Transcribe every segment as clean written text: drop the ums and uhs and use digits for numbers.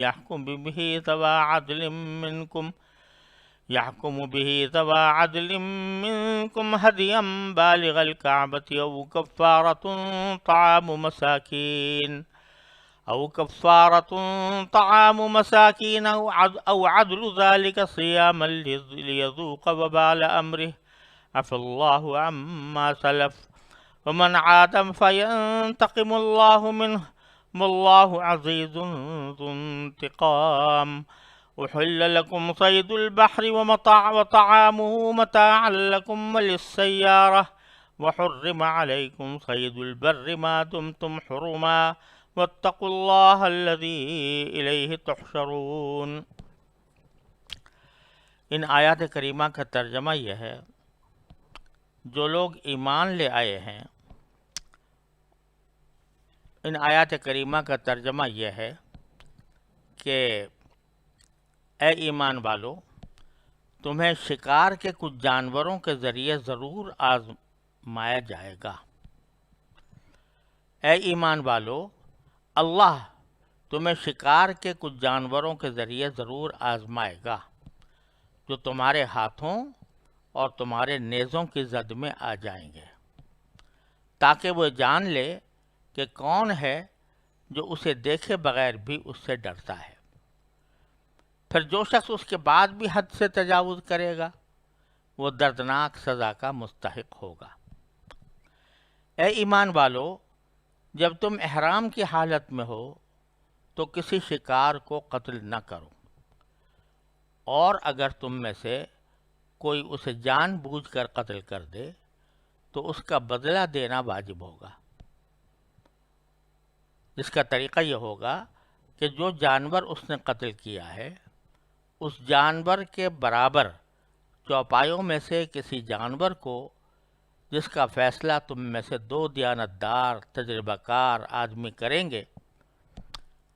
يحكم به ذوى عدل منكم يحكم به ذوى عدل منكم هديا بالغ الكعبة أو كفارة طعام مساكين أو عدل ذلك صياما ليذوق وبال أمره عفى الله عما سلف ومن عاد فينتقم الله منه والله عزيز ذو انتقام أحل لكم صيد البحر وطعامه متاعا لكم وللسيارة وحرم عليكم صيد البر ما دمتم حرما واتقوا الله الذي إليه تحشرون۔ ان آیات کریمہ کا ترجمہ یہ ہے، جو لوگ ایمان لے آئے ہیں، ان آیات کریمہ کا ترجمہ یہ ہے کہ اے ایمان والو، تمہیں شکار کے کچھ جانوروں کے ذریعے ضرور آزمایا جائے گا۔ اے ایمان والو، اللہ تمہیں شکار کے کچھ جانوروں کے ذریعے ضرور آزمائے گا جو تمہارے ہاتھوں اور تمہارے نیزوں کی زد میں آ جائیں گے، تاکہ وہ جان لے کہ کون ہے جو اسے دیکھے بغیر بھی اس سے ڈرتا ہے۔ پھر جو شخص اس کے بعد بھی حد سے تجاوز کرے گا وہ دردناک سزا کا مستحق ہوگا۔ اے ایمان والو، جب تم احرام کی حالت میں ہو تو کسی شکار کو قتل نہ کرو، اور اگر تم میں سے کوئی اسے جان بوجھ کر قتل کر دے تو اس کا بدلہ دینا واجب ہوگا، جس کا طریقہ یہ ہوگا کہ جو جانور اس نے قتل کیا ہے اس جانور کے برابر چوپایوں میں سے کسی جانور کو، جس کا فیصلہ تم میں سے 2 دیانتدار تجربہ کار آدمی کریں گے،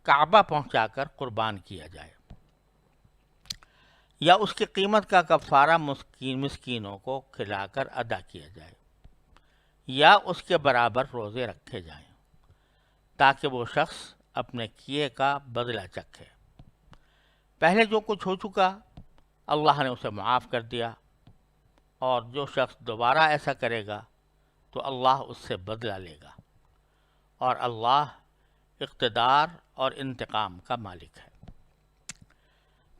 کعبہ پہنچا کر قربان کیا جائے، یا اس کی قیمت کا کفارہ مسکینوں کو کھلا کر ادا کیا جائے، یا اس کے برابر روزے رکھے جائیں، تاکہ وہ شخص اپنے کیے کا بدلہ چکھے۔ پہلے جو کچھ ہو چکا اللہ نے اسے معاف کر دیا، اور جو شخص دوبارہ ایسا کرے گا تو اللہ اس سے بدلہ لے گا، اور اللہ اقتدار اور انتقام کا مالک ہے۔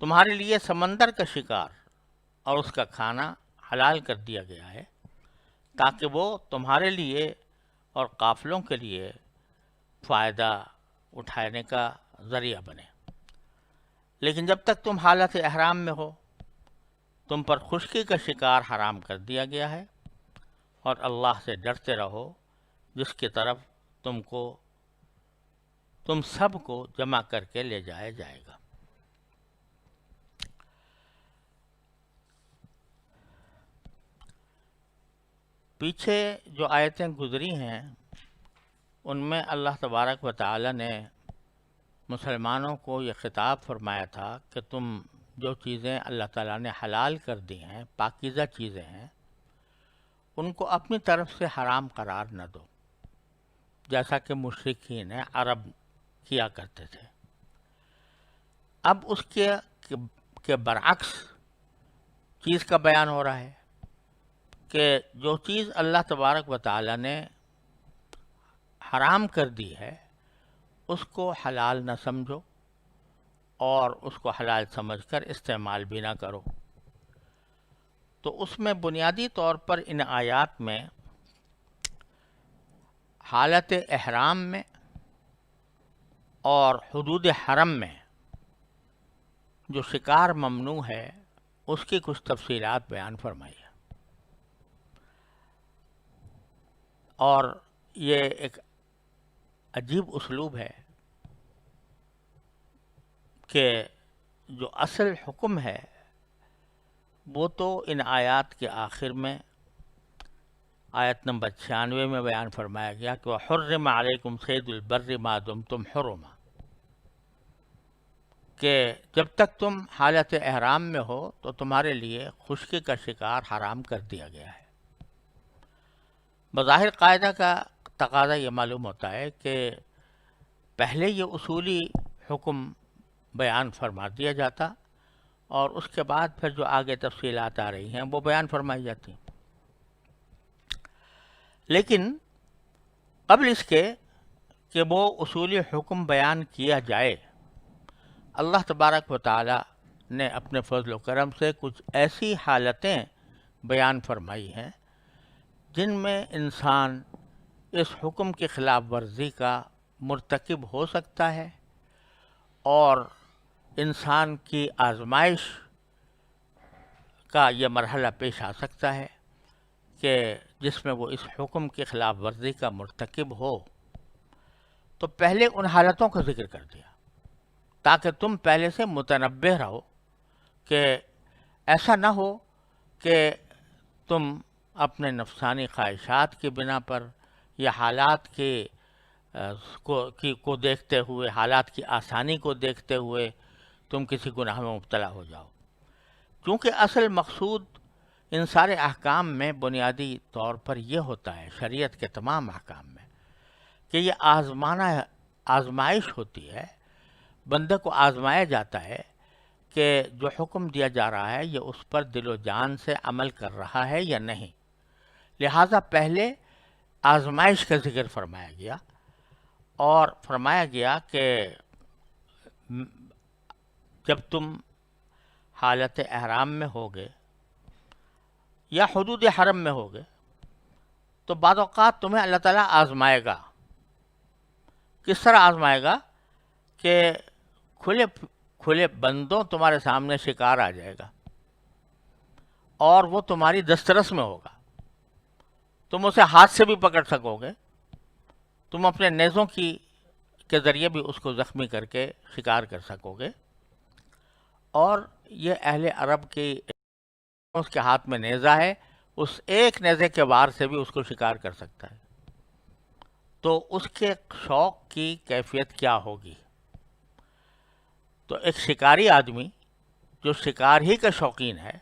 تمہارے لیے سمندر کا شکار اور اس کا کھانا حلال کر دیا گیا ہے، تاکہ وہ تمہارے لیے اور قافلوں کے لیے فائدہ اٹھانے کا ذریعہ بنے، لیکن جب تک تم حالت احرام میں ہو تم پر خشکی کا شکار حرام کر دیا گیا ہے، اور اللہ سے ڈرتے رہو جس کی طرف تم سب کو جمع کر کے لے جایا جائے گا۔ پیچھے جو آیتیں گزری ہیں ان میں اللہ تبارک و تعالی نے مسلمانوں کو یہ خطاب فرمایا تھا کہ تم جو چیزیں اللہ تعالیٰ نے حلال کر دی ہیں، پاکیزہ چیزیں ہیں، ان کو اپنی طرف سے حرام قرار نہ دو، جیسا کہ مشرکین عرب کیا کرتے تھے۔ اب اس کے برعکس چیز کا بیان ہو رہا ہے کہ جو چیز اللہ تبارک و تعالیٰ نے حرام کر دی ہے اس کو حلال نہ سمجھو، اور اس کو حلال سمجھ کر استعمال بھی نہ کرو۔ تو اس میں بنیادی طور پر ان آیات میں حالت احرام میں اور حدود حرم میں جو شکار ممنوع ہے اس کی کچھ تفصیلات بیان فرمائی ہے، اور یہ ایک عجیب اسلوب ہے کہ جو اصل حکم ہے وہ تو ان آیات کے آخر میں آیت نمبر 96 میں بیان فرمایا گیا کہ وَحُرِّمَ عَلَيْكُمْ صَيْدُ الْبَرِّ مَا دُمْتُمْ حُرُمًا، کہ جب تک تم حالت احرام میں ہو تو تمہارے لیے خشکی کا شکار حرام کر دیا گیا ہے۔ بظاہر قاعدہ کا تقاضا یہ معلوم ہوتا ہے کہ پہلے یہ اصولی حکم بیان فرما دیا جاتا اور اس کے بعد پھر جو آگے تفصیلات آ رہی ہیں وہ بیان فرمائی جاتی. لیکن قبل اس کے کہ وہ اصولی حکم بیان کیا جائے، اللہ تبارک و تعالی نے اپنے فضل و کرم سے کچھ ایسی حالتیں بیان فرمائی ہیں جن میں انسان اس حکم کی خلاف ورزی کا مرتکب ہو سکتا ہے اور انسان کی آزمائش کا یہ مرحلہ پیش آ سکتا ہے کہ جس میں وہ اس حکم کی خلاف ورزی کا مرتکب ہو. تو پہلے ان حالتوں کا ذکر کر دیا تاکہ تم پہلے سے متنبہ رہو کہ ایسا نہ ہو کہ تم اپنے نفسانی خواہشات کی بنا پر یا حالات کو دیکھتے ہوئے، حالات کی آسانی کو دیکھتے ہوئے تم کسی گناہ میں مبتلا ہو جاؤ. کیونکہ اصل مقصود ان سارے احکام میں بنیادی طور پر یہ ہوتا ہے، شریعت کے تمام احکام میں، کہ یہ آزمائش ہوتی ہے. بندے کو آزمایا جاتا ہے کہ جو حکم دیا جا رہا ہے یہ اس پر دل و جان سے عمل کر رہا ہے یا نہیں. لہٰذا پہلے آزمائش کا ذکر فرمایا گیا اور فرمایا گیا کہ جب تم حالت احرام میں ہوگے یا حدود حرم میں ہوگے تو بعض اوقات تمہیں اللہ تعالیٰ آزمائے گا. کس طرح آزمائے گا کہ کھلے بندوں تمہارے سامنے شکار آ جائے گا اور وہ تمہاری دسترس میں ہوگا، تم اسے ہاتھ سے بھی پکڑ سکو گے، تم اپنے نیزوں کے ذریعے بھی اس کو زخمی کر کے شکار کر سکو گے. اور یہ اہل عرب کی اس کے ہاتھ میں نیزہ ہے، اس ایک نیزے کے وار سے بھی اس کو شکار کر سکتا ہے. تو اس کے شوق کی کیفیت کیا ہوگی؟ تو ایک شکاری آدمی جو شکار ہی کا شوقین ہے،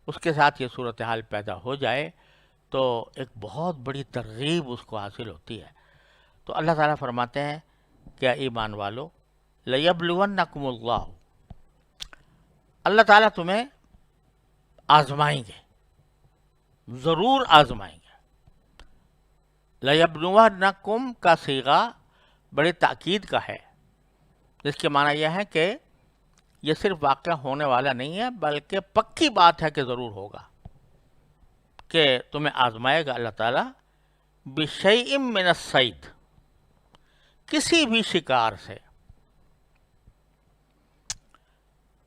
اس کے ساتھ یہ صورتحال پیدا ہو جائے تو ایک بہت بڑی ترغیب اس کو حاصل ہوتی ہے. تو اللہ تعالیٰ فرماتے ہیں کیا ایمان والو لَيَبْلُوَنَّكُمُ اللَّهُ، اللہ تعالیٰ تمہیں آزمائیں گے، ضرور آزمائیں گے. لَيَبْلُوَنَّكُمْ کا صیغہ بڑی تاکید کا ہے، جس کے معنی یہ ہے کہ یہ صرف واقعہ ہونے والا نہیں ہے بلکہ پکی بات ہے کہ ضرور ہوگا، کہ تمہیں آزمائے گا اللہ تعالیٰ بِشَيْءٍ مِّنَ الصَّيْدِ، کسی بھی شکار سے.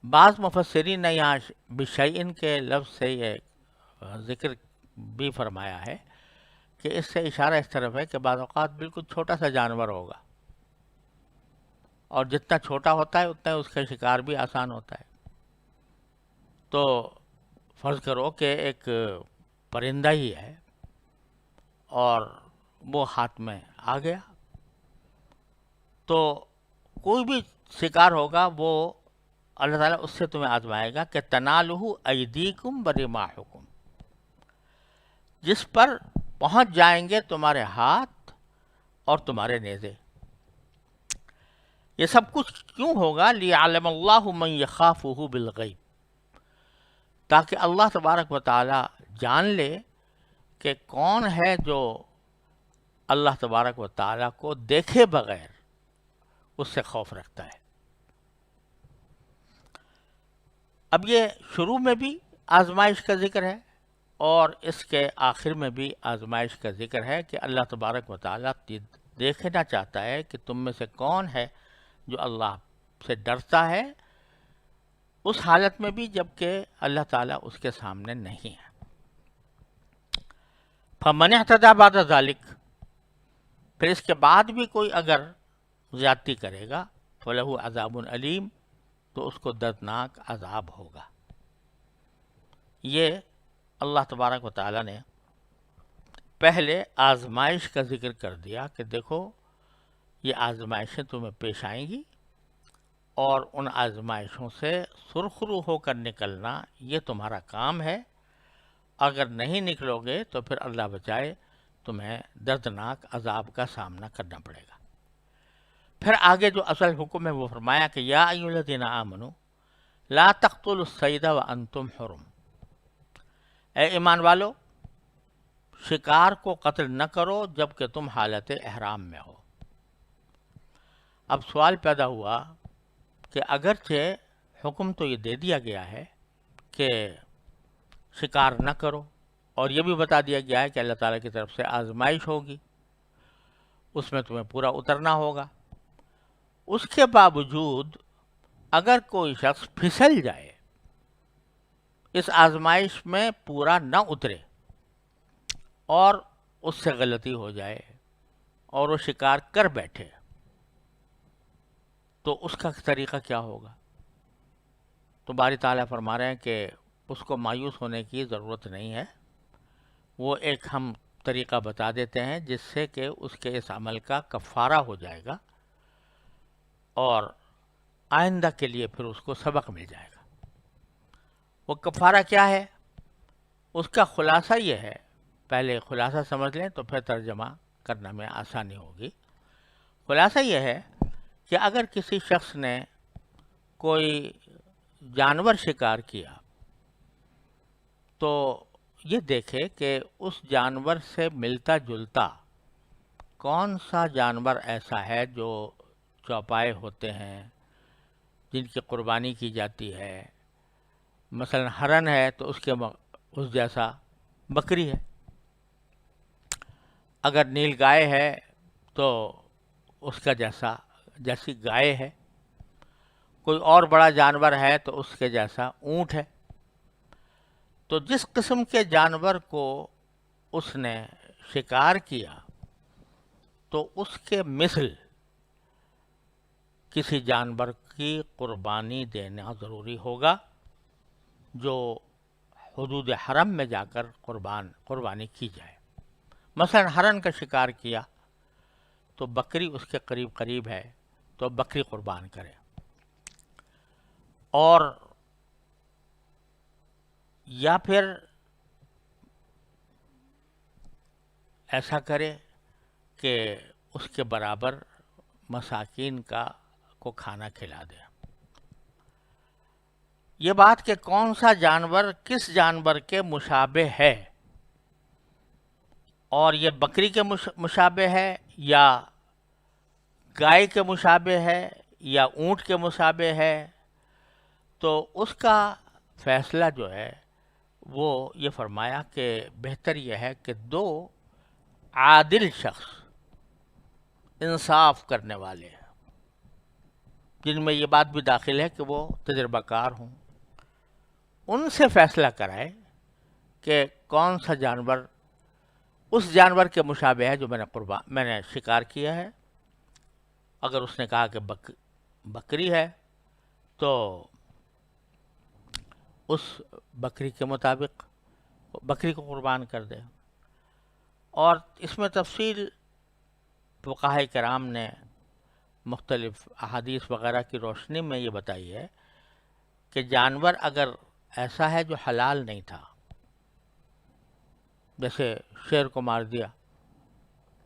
بعض مفسرین نے یہاں بِشَيْءٍ کے لفظ سے یہ ذکر بھی فرمایا ہے کہ اس سے اشارہ اس طرف ہے کہ بعض اوقات بالکل چھوٹا سا جانور ہوگا اور جتنا چھوٹا ہوتا ہے اتنا اس کا شکار بھی آسان ہوتا ہے. تو فرض کرو کہ ایک پرندہ ہی ہے اور وہ ہاتھ میں آ گیا، تو کوئی بھی شکار ہوگا وہ اللہ تعالیٰ اس سے تمہیں آزمائے گا کہ تنالہ ایدیکم برماحکم، جس پر پہنچ جائیں گے تمہارے ہاتھ اور تمہارے نیزے. یہ سب کچھ کیوں ہوگا؟ لیعلم اللہ من یخافہ بالغیب، تاکہ اللہ تبارک و تعالی جان لے کہ کون ہے جو اللہ تبارک و تعالی کو دیکھے بغیر اس سے خوف رکھتا ہے. اب یہ شروع میں بھی آزمائش کا ذکر ہے اور اس کے آخر میں بھی آزمائش کا ذکر ہے کہ اللہ تبارک و تعالی دیکھنا چاہتا ہے کہ تم میں سے کون ہے جو اللہ سے ڈرتا ہے اس حالت میں بھی جب کہ اللہ تعالیٰ اس کے سامنے نہیں ہے. فَمَنِ اعْتَدَىٰ بَعْدَ ذَلِكَ، پھر اس کے بعد بھی کوئی اگر زیادتی کرے گا فَلَهُ عَذَابٌ أَلِيمٌ، تو اس کو دردناک عذاب ہوگا. یہ اللہ تبارک و تعالیٰ نے پہلے آزمائش کا ذکر کر دیا کہ دیکھو یہ آزمائشیں تمہیں پیش آئیں گی اور ان آزمائشوں سے سرخرو ہو کر نکلنا یہ تمہارا کام ہے. اگر نہیں نکلو گے تو پھر اللہ بچائے تمہیں دردناک عذاب کا سامنا کرنا پڑے گا. پھر آگے جو اصل حکم ہے وہ فرمایا کہ یا ایھا الذین آمنوا لا تقتلوا الصید وانتم حرم، اے ایمان والو شکار کو قتل نہ کرو جب کہ تم حالت احرام میں ہو۔ اب سوال پیدا ہوا کہ اگرچہ حکم تو یہ دے دیا گیا ہے کہ شکار نہ کرو، اور یہ بھی بتا دیا گیا ہے کہ اللہ تعالیٰ کی طرف سے آزمائش ہوگی، اس میں تمہیں پورا اترنا ہوگا، اس کے باوجود اگر کوئی شخص پھسل جائے، اس آزمائش میں پورا نہ اترے اور اس سے غلطی ہو جائے اور وہ شکار کر بیٹھے، تو اس کا طریقہ کیا ہوگا؟ تو باری تعالیٰ فرما رہے ہیں کہ اس کو مایوس ہونے کی ضرورت نہیں ہے، وہ ایک ہم طریقہ بتا دیتے ہیں جس سے کہ اس کے اس عمل کا کفارہ ہو جائے گا اور آئندہ کے لیے پھر اس کو سبق مل جائے گا۔ وہ کفارہ کیا ہے؟ اس کا خلاصہ یہ ہے، پہلے خلاصہ سمجھ لیں تو پھر ترجمہ کرنے میں آسانی ہوگی۔ خلاصہ یہ ہے کہ اگر کسی شخص نے کوئی جانور شکار کیا تو یہ دیکھے کہ اس جانور سے ملتا جلتا کون سا جانور ایسا ہے جو چوپائے ہوتے ہیں، جن کی قربانی کی جاتی ہے۔ مثلا ہرن ہے تو اس جیسا بکری ہے، اگر نیل گائے ہے تو اس کا جیسی گائے ہے، کوئی اور بڑا جانور ہے تو اس کے جیسا اونٹ ہے۔ تو جس قسم کے جانور کو اس نے شکار کیا تو اس کے مثل کسی جانور کی قربانی دینا ضروری ہوگا جو حدود حرم میں جا کر قربانی کی جائے۔ مثلا ہرن کا شکار کیا تو بکری اس کے قریب ہے تو بکری قربان کرے، اور یا پھر ایسا کرے کہ اس کے برابر مساکین کو کھانا کھلا دے۔ یہ بات کہ کون سا جانور کس جانور کے مشابہ ہے، اور یہ بکری کے مشابہ ہے یا گائے کے مشابہ ہے یا اونٹ کے مشابہ ہے، تو اس کا فیصلہ جو ہے وہ یہ فرمایا کہ بہتر یہ ہے کہ دو عادل شخص، انصاف کرنے والے، جن میں یہ بات بھی داخل ہے کہ وہ تجربہ کار ہوں، ان سے فیصلہ کرائے کہ کون سا جانور اس جانور کے مشابہ ہے جو میں نے شکار کیا ہے۔ اگر اس نے کہا کہ بکری ہے تو اس بکری کے مطابق بکری کو قربان کر دے۔ اور اس میں تفصیل فقہاء کرام نے مختلف احادیث وغیرہ کی روشنی میں یہ بتائی ہے کہ جانور اگر ایسا ہے جو حلال نہیں تھا، جیسے شیر کو مار دیا،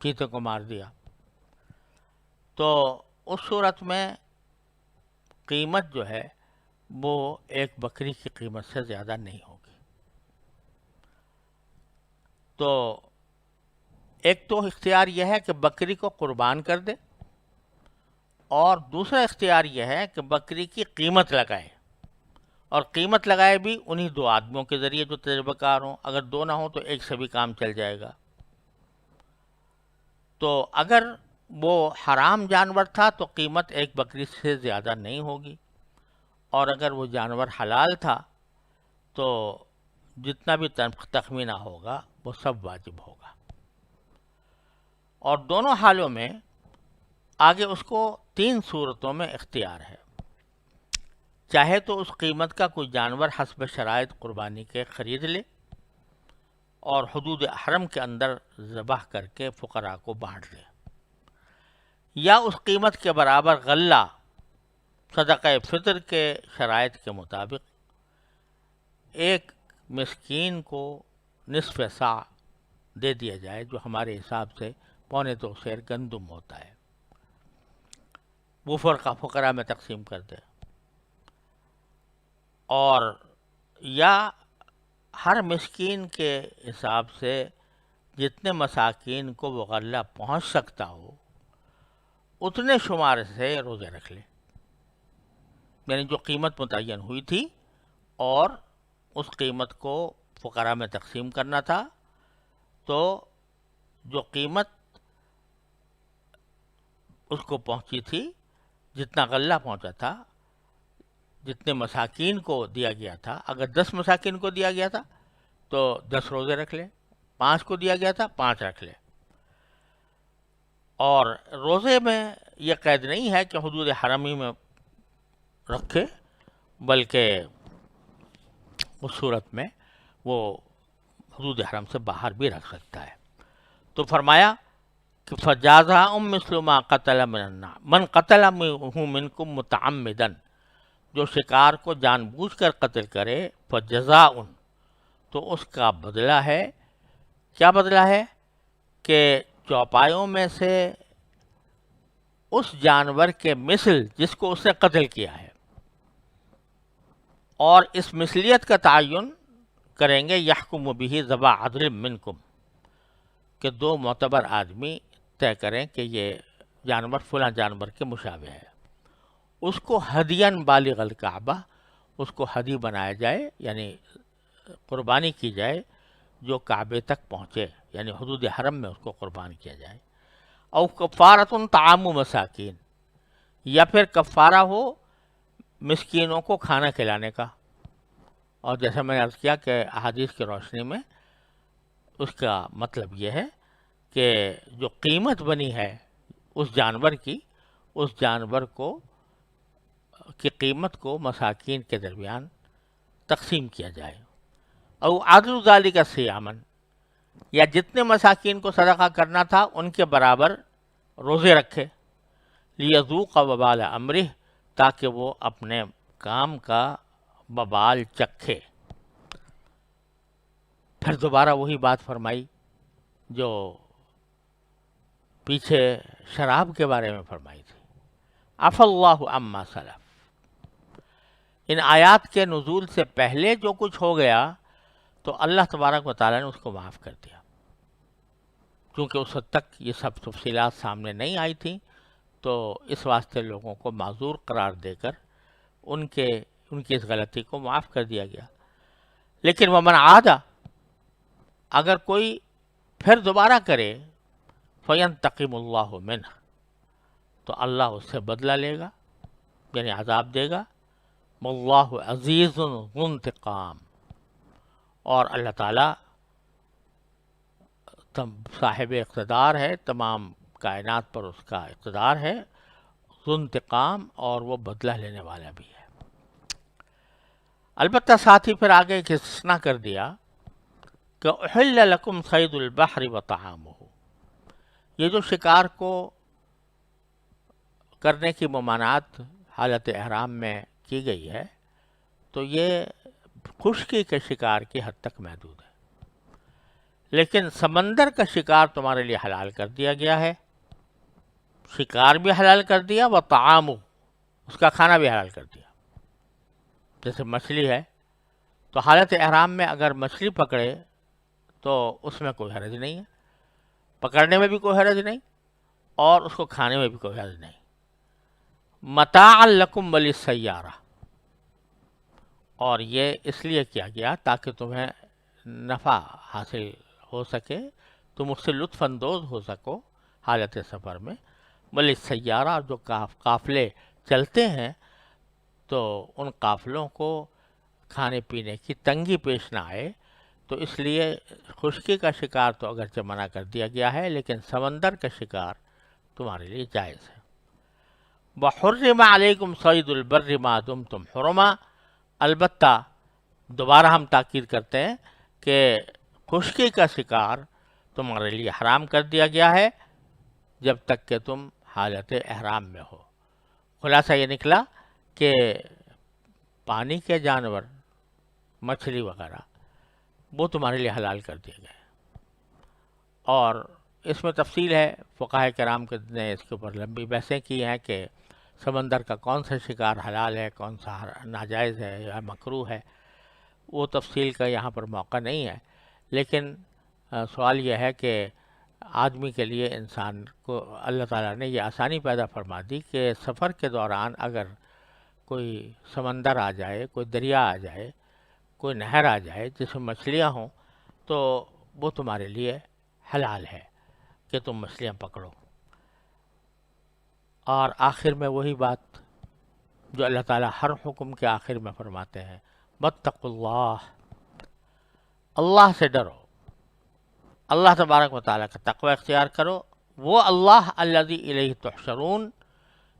چیتے کو مار دیا، تو اس صورت میں قیمت جو ہے وہ ایک بکری کی قیمت سے زیادہ نہیں ہوگی۔ تو ایک تو اختیار یہ ہے کہ بکری کو قربان کر دے، اور دوسرا اختیار یہ ہے کہ بکری کی قیمت لگائے، اور قیمت لگائے بھی انہی دو آدمیوں کے ذریعے جو تجربہ کار ہوں۔ اگر دو نہ ہوں تو ایک سے بھی کام چل جائے گا۔ تو اگر وہ حرام جانور تھا تو قیمت ایک بکری سے زیادہ نہیں ہوگی، اور اگر وہ جانور حلال تھا تو جتنا بھی تخمینہ ہوگا وہ سب واجب ہوگا۔ اور دونوں حالوں میں آگے اس کو 3 صورتوں میں اختیار ہے۔ چاہے تو اس قیمت کا کوئی جانور حسب شرائط قربانی کے خرید لے اور حدود حرم کے اندر ذبح کر کے فقراء کو بانٹ دے، یا اس قیمت کے برابر غلہ صدقہ فطر کے شرائط کے مطابق ایک مسکین کو نصف صاع دے دیا جائے، جو ہمارے حساب سے 2.25 سیر گندم ہوتا ہے۔ وہ فقراء میں تقسیم کر دے، اور یا ہر مسکین کے حساب سے جتنے مساکین کو وہ غلہ پہنچ سکتا ہو اتنے شمار سے روزے رکھ لے، یعنی جو قیمت متعین ہوئی تھی اور اس قیمت کو فقراء میں تقسیم کرنا تھا، تو جو قیمت اس کو پہنچی تھی، جتنا غلہ پہنچا تھا، جتنے مساکین کو دیا گیا تھا، اگر 10 مساکین کو دیا گیا تھا تو 10 روزے رکھ لے، 5 کو دیا گیا تھا 5 رکھ لے۔ اور روزے میں یہ قید نہیں ہے کہ حدود حرمی میں رکھے، بلکہ اس صورت میں وہ حدود حرم سے باہر بھی رکھ سکتا ہے۔ تو فرمایا کہ فجازاء مثل ما قتل من النعم من قتل منکم متعمدا، جو شکار کو جان بوجھ کر قتل کرے، فجزاء، تو اس کا بدلہ ہے، کیا بدلہ ہے کہ چوپایوں میں سے اس جانور کے مثل جس کو اس نے قتل کیا ہے، اور اس مثلیت کا تعین کریں گے یحکم بہ ذوی عدل منکم، کہ 2 معتبر آدمی طے کریں کہ یہ جانور فلاں جانور کے مشابہ ہے، اس کو ہدین بالغ الکعبہ، اس کو ہدی بنایا جائے، یعنی قربانی کی جائے جو کعبے تک پہنچے، یعنی حدود حرم میں اس کو قربان کیا جائے۔ او کفارۃ طعام مساکین، یا پھر کفارہ ہو مسکینوں کو کھانا کھلانے کا، اور جیسا میں نے عرض کیا کہ احادیث کی روشنی میں اس کا مطلب یہ ہے کہ جو قیمت بنی ہے اس جانور کی، اس جانور کو کی قیمت کو مساکین کے درمیان تقسیم کیا جائے۔ او عدل ذالک صیامن، یا جتنے مساکین کو صدقہ کرنا تھا ان کے برابر روزے رکھے، لیذوق وبال امرہ، تاکہ وہ اپنے کام کا وبال چکھے۔ پھر دوبارہ وہی بات فرمائی جو پیچھے شراب کے بارے میں فرمائی تھی، عفا اللہ عما سلف، ان آیات کے نزول سے پہلے جو کچھ ہو گیا تو اللہ تبارک و تعالیٰ نے اس کو معاف کر دیا، کیونکہ اس وقت تک یہ سب تفصیلات سامنے نہیں آئی تھیں، تو اس واسطے لوگوں کو معذور قرار دے کر ان کی اس غلطی کو معاف کر دیا گیا۔ لیکن ومن عاد، اگر کوئی پھر دوبارہ کرے، فینتقم اللہ منہ، تو اللہ اس سے بدلہ لے گا، یعنی عذاب دے گا۔ واللہ عزیز ذو انتقام، اور اللہ تعالیٰ صاحب اقتدار ہے، تمام کائنات پر اس کا اقتدار ہے، ذو انتقام، اور وہ بدلہ لینے والا بھی ہے۔ البتہ ساتھ ہی پھر آگے ایک استثناء کر دیا کہ احل لکم صید البحر وطعامہ، یہ جو شکار کو کرنے کی ممانعت حالت احرام میں کی گئی ہے، تو یہ خشکی کے شکار کی حد تک محدود ہے، لیکن سمندر کا شکار تمہارے لیے حلال کر دیا گیا ہے، شکار بھی حلال کر دیا، وطعامہ، اس کا کھانا بھی حلال کر دیا۔ جیسے مچھلی ہے تو حالت احرام میں اگر مچھلی پکڑے تو اس میں کوئی حرج نہیں ہے، پکڑنے میں بھی کوئی حرج نہیں اور اس کو کھانے میں بھی کوئی حرج نہیں۔ متاعا لکم وللسیارہ، اور یہ اس لیے کیا گیا تاکہ تمہیں نفع حاصل ہو سکے، تم اس سے لطف اندوز ہو سکو حالت سفر میں۔ وللسیارہ، جو قافلے چلتے ہیں تو ان قافلوں کو کھانے پینے کی تنگی پیش نہ آئے، تو اس لیے خشکی کا شکار تو اگرچہ منع کر دیا گیا ہے، لیکن سمندر کا شکار تمہارے لیے جائز ہے۔ وَحُرِّمَ عَلَيْكُمْ صَيْدُ الْبَرِّ مَا دُمْتُمْ حُرُمًا، البتہ دوبارہ ہم تاکید کرتے ہیں کہ خشکی کا شکار تمہارے لیے حرام کر دیا گیا ہے جب تک کہ تم حالت احرام میں ہو۔ خلاصہ یہ نکلا کہ پانی کے جانور، مچھلی وغیرہ، وہ تمہارے لیے حلال کر دیے گئے، اور اس میں تفصیل ہے، فقہاء کرام نے اس کے اوپر لمبی بحثیں کی ہیں کہ سمندر کا کون سا شکار حلال ہے، کون سا ناجائز ہے یا مکروہ ہے، وہ تفصیل کا یہاں پر موقع نہیں ہے، لیکن سوال یہ ہے کہ آدمی کے لیے، انسان کو اللہ تعالیٰ نے یہ آسانی پیدا فرما دی کہ سفر کے دوران اگر کوئی سمندر آ جائے، کوئی دریا آ جائے، کوئی نہر آ جائے جس میں مچھلیاں ہوں، تو وہ تمہارے لیے حلال ہے کہ تم مچھلیاں پکڑو۔ اور آخر میں وہی بات جو اللہ تعالیٰ ہر حکم کے آخر میں فرماتے ہیں، واتقوا اللہ، اللہ سے ڈرو، اللہ تبارک و تعالیٰ کا تقوی اختیار کرو، وہ اللہ الذی الیہ تحشرون،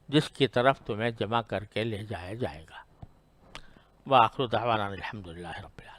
جس کی طرف تمہیں جمع کر کے لے جایا جائے گا۔ وآخر دعوانا الحمدللہ رب العالمین۔